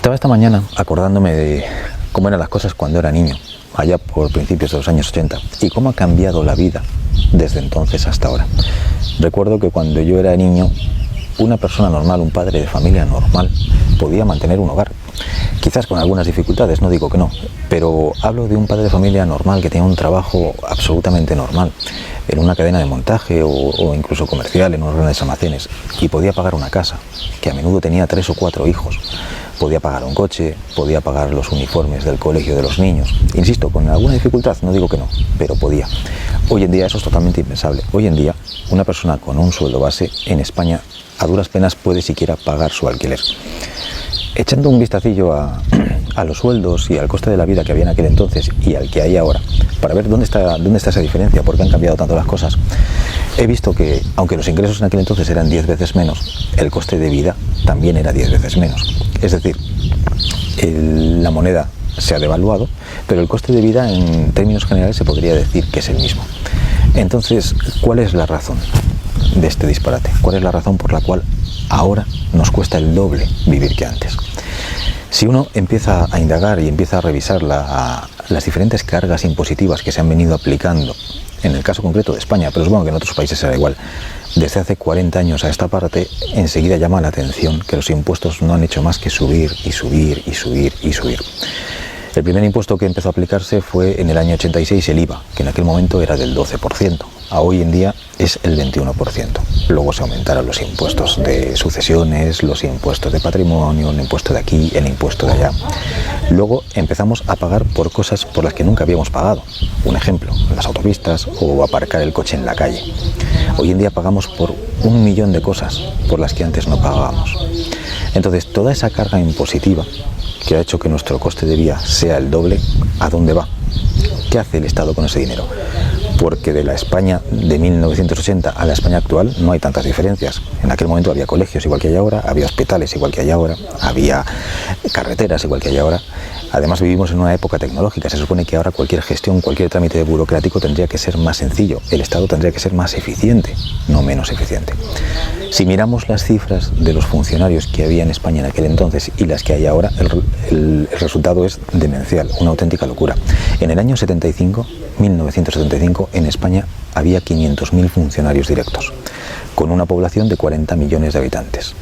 Estaba esta mañana acordándome de cómo eran las cosas cuando era niño, allá por principios de los años 80, y cómo ha cambiado la vida desde entonces hasta ahora. Recuerdo que cuando yo era niño, una persona normal, un padre de familia normal, podía mantener un hogar. Quizás con algunas dificultades, no digo que no, pero hablo de un padre de familia normal que tenía un trabajo absolutamente normal, en una cadena de montaje o incluso comercial, en unos grandes almacenes, y podía pagar una casa, que a menudo tenía 3 o 4 hijos. Podía pagar un coche, podía pagar los uniformes del colegio de los niños. Insisto, con alguna dificultad, no digo que no, pero podía. Hoy en día eso es totalmente impensable. Hoy en día, una persona con un sueldo base en España a duras penas puede siquiera pagar su alquiler. Echando un vistacillo a los sueldos y al coste de la vida que había en aquel entonces y al que hay ahora, para ver dónde está esa diferencia, por qué han cambiado tanto las cosas, he visto que, aunque los ingresos en aquel entonces eran 10 veces menos, el coste de vida también era 10 veces menos. Es decir, la moneda se ha devaluado, pero el coste de vida en términos generales se podría decir que es el mismo. Entonces, ¿cuál es la razón de este disparate? ¿Cuál es la razón por la cual ahora nos cuesta el doble vivir que antes? Si uno empieza a indagar y empieza a revisar las diferentes cargas impositivas que se han venido aplicando, en el caso concreto de España, pero supongo que en otros países será igual, desde hace 40 años a esta parte, enseguida llama la atención que los impuestos no han hecho más que subir y subir y subir y subir. El primer impuesto que empezó a aplicarse fue en el año 86 el IVA, que en aquel momento era del 12%. A hoy en día es el 21%. Luego se aumentaron los impuestos de sucesiones, los impuestos de patrimonio, el impuesto de aquí, el impuesto de allá. Luego empezamos a pagar por cosas por las que nunca habíamos pagado. Un ejemplo, las autopistas o aparcar el coche en la calle. Hoy en día pagamos por 1 millón de cosas por las que antes no pagábamos. Entonces, toda esa carga impositiva que ha hecho que nuestro coste de vida sea el doble, ¿a dónde va? ¿Qué hace el Estado con ese dinero? Porque de la España de 1980 a la España actual no hay tantas diferencias. En aquel momento había colegios igual que hay ahora, había hospitales igual que hay ahora, había carreteras igual que hay ahora. Además vivimos en una época tecnológica, se supone que ahora cualquier gestión, cualquier trámite burocrático tendría que ser más sencillo, el Estado tendría que ser más eficiente, no menos eficiente. Si miramos las cifras de los funcionarios que había en España en aquel entonces y las que hay ahora, el resultado es demencial, una auténtica locura. En el año 1975, en España había 500.000 funcionarios directos, con una población de 40 millones de habitantes.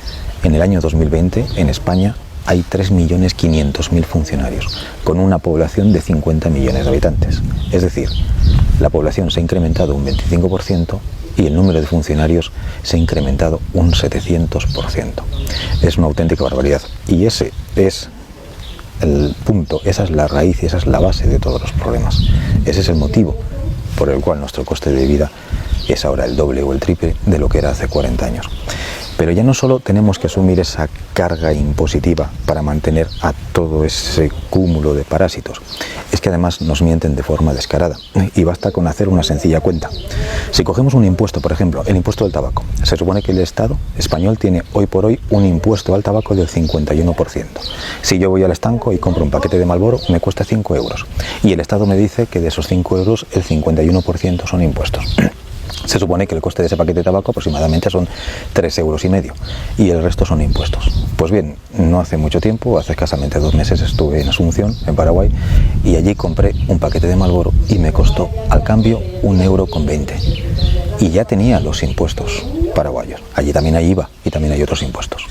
En el año 2020, en España, hay 3.500.000 funcionarios, con una población de 50 millones de habitantes. Es decir, la población se ha incrementado un 25% y el número de funcionarios se ha incrementado un 700%. Es una auténtica barbaridad. Y ese es el punto, esa es la raíz y esa es la base de todos los problemas. Ese es el motivo por el cual nuestro coste de vida es ahora el doble o el triple de lo que era hace 40 años. Pero ya no solo tenemos que asumir esa carga impositiva para mantener a todo ese cúmulo de parásitos, es que además nos mienten de forma descarada. Y basta con hacer una sencilla cuenta. Si cogemos un impuesto, por ejemplo, el impuesto del tabaco, se supone que el Estado español tiene hoy por hoy un impuesto al tabaco del 51%. Si yo voy al estanco y compro un paquete de Marlboro, me cuesta 5 euros. Y el Estado me dice que de esos 5 euros, el 51% son impuestos. Se supone que el coste de ese paquete de tabaco aproximadamente son 3,5 euros y el resto son impuestos. Pues bien, no hace mucho tiempo, hace escasamente 2 meses estuve en Asunción, en Paraguay, y allí compré un paquete de Marlboro y me costó al cambio 1,20 euro. Y ya tenía los impuestos paraguayos. Allí también hay IVA y también hay otros impuestos.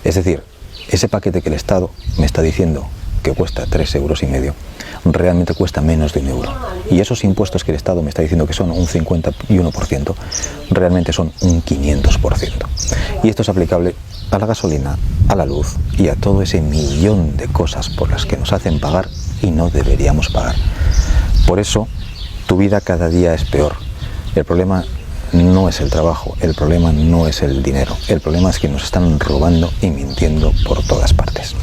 Es decir, ese paquete que el Estado me está diciendo que cuesta 3,5 euros, realmente cuesta menos de 1 euro. Y esos impuestos que el Estado me está diciendo que son un 51%, realmente son un 500%. Y esto es aplicable a la gasolina, a la luz y a todo ese millón de cosas por las que nos hacen pagar y no deberíamos pagar. Por eso, tu vida cada día es peor. El problema no es el trabajo, el problema no es el dinero, el problema es que nos están robando y mintiendo por todas partes.